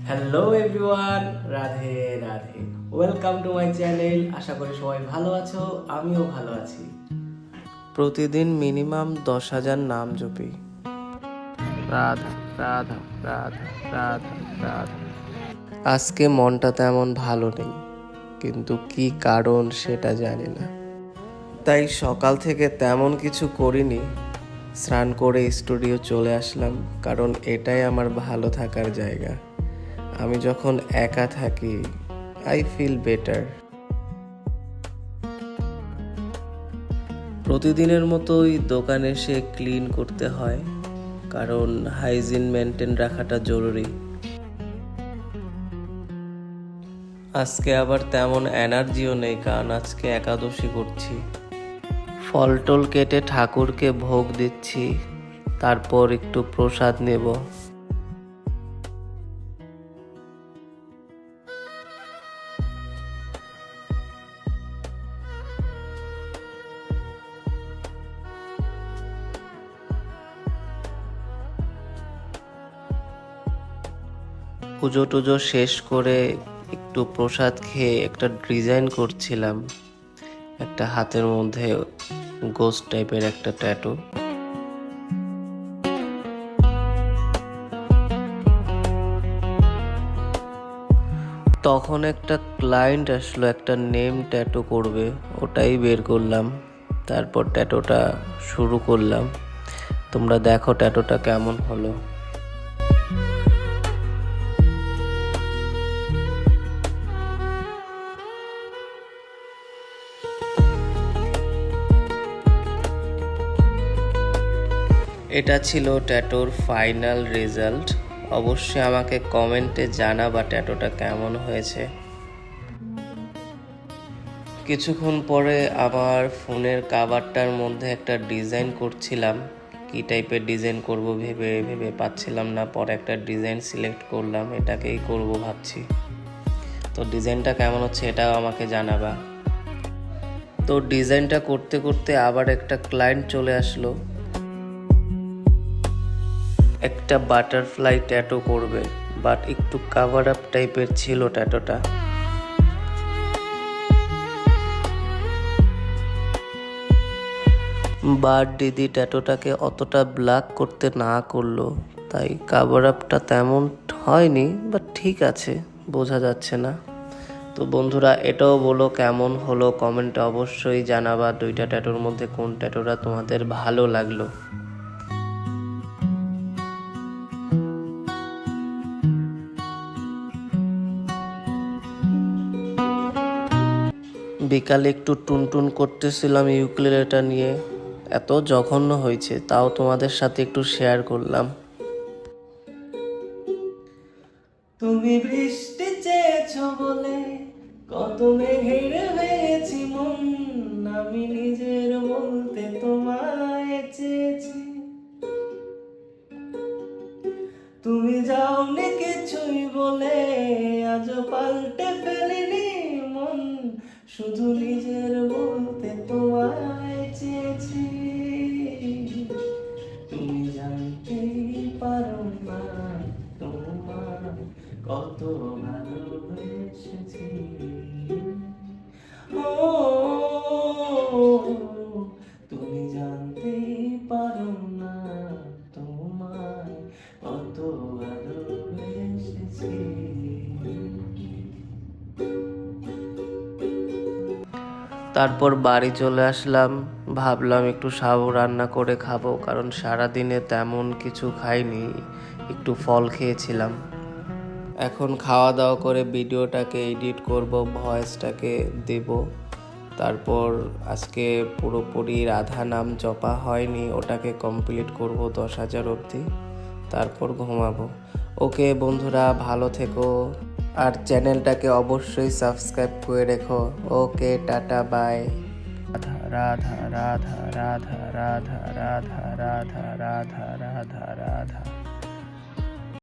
Hello everyone, Radhe Radhe. Welcome to my channel. আশা করি সবাই ভালো আছো, আমিও ভালো আছি। প্রতিদিন মিনিমাম 10,000 নাম জপি। রাধা রাধা রাধা রাধা রাধা। আজকে মনটা তেমন ভালো নেই, কিন্তু কি কারণ সেটা জানি না। তাই সকাল থেকে তেমন কিছু করিনি। স্নান করে স্টুডিও চলে আসলাম, কারণ এটাই আমার ভালো থাকার জায়গা। আমি যখন একা থাকি আই ফিল বেটার। প্রতিদিনের মতোই দোকানে এসে ক্লিন করতে হয়, কারণ হাইজিন মেনটেন রাখাটা জরুরি। আজকে আবার তেমন এনার্জিও নেই, কারণ আজকে একাদশী করছি। ফল টল কেটে ঠাকুরকে ভোগ দিচ্ছি, তারপর একটু প্রসাদ নেব। পুজো টুজো শেষ করে একটু প্রসাদ খেয়ে একটা ডিজাইন করছিলাম, একটা হাতের মধ্যে গোস্ট টাইপের একটা ট্যাটু। তখন একটা ক্লায়েন্ট আসলো, একটা নেম ট্যাটু করবে, ওটাই বের করলাম। তারপর ট্যাটুটা শুরু করলাম। তোমরা দেখো ট্যাটুটা কেমন হলো। এটা ছিল ট্যাটুর ফাইনাল রেজাল্ট। অবশ্যই আমাকে কমেন্টে জানাবা ট্যাটুটা কেমন হয়েছে। কিছুক্ষণ পরে আমার ফোনের কাভারটার মধ্যে একটা ডিজাইন করছিলাম। কি টাইপের ডিজাইন করব ভেবে ভেবে পাচ্ছিলাম না, পরে একটা ডিজাইন সিলেক্ট করলাম, এটাকেই করব ভাবছি। তো ডিজাইনটা কেমন হচ্ছে এটাও আমাকে জানাবা। তো ডিজাইনটা করতে করতে আবার একটা ক্লায়েন্ট চলে আসলো, একটা বাটারফ্লাই ট্যাটু করবে, বাট একটু কাভার আপ টাইপের ছিল ট্যাটুটা। বাট দিদি ট্যাটুটাকে অতটা ব্ল্যাক করতে না করলো, তাই কাভার আপটা তেমন হয়নি, বাট ঠিক আছে, বোঝা যাচ্ছে না। তো বন্ধুরা, এটাও বলো কেমন হলো, কমেন্টে অবশ্যই জানাবা দুইটা ট্যাটুর মধ্যে কোন ট্যাটুটা তোমাদের ভালো লাগলো। বিকালে একটু টুনটুন করতেছিলাম ইউকুলেলেটা নিয়ে, এত জঘন্য হয়েছে, তাও তোমাদের সাথে একটু শেয়ার করলাম। তুমি বৃষ্টি চেয়েছো বলে কত মেঘের হয়েছি মন, আমি নিজের বলতে তোমায় চেয়েছি। তুমি যাওনি কিছুই বলে আজ পাল্টে ফেলিনি মন, শুধু নিজের বলতে তোমায় চেয়েছি। তুমি জানতেই পারো না তোমার কত ভালোবেসেছি। ও তুমি জানতেই পারো না তোমায় কত ভালোবেসেছি। তারপর বাড়ি চলে আসলাম, ভাবলাম একটু সাবু রান্না করে খাবো, কারণ সারাদিনে তেমন কিছু খাইনি, একটু ফল খেয়েছিলাম। এখন খাওয়া দাওয়া করে ভিডিওটাকে এডিট করব, ভয়েসটাকে দেব। তারপর আজকে পুরোপুরি রাধা নাম জপা হয়নি, ওটাকে কমপ্লিট করব 10,000 অবধি, তারপর ঘুমাবো। ওকে বন্ধুরা, ভালো থেকো, আর চ্যানেলটাকে অবশ্যই সাবস্ক্রাইব করে রেখো। ওকে, টাটা, বাই। রাধা রাধা রাধা রাধা রাধা রাধা রাধা রাধা রাধা রাধা।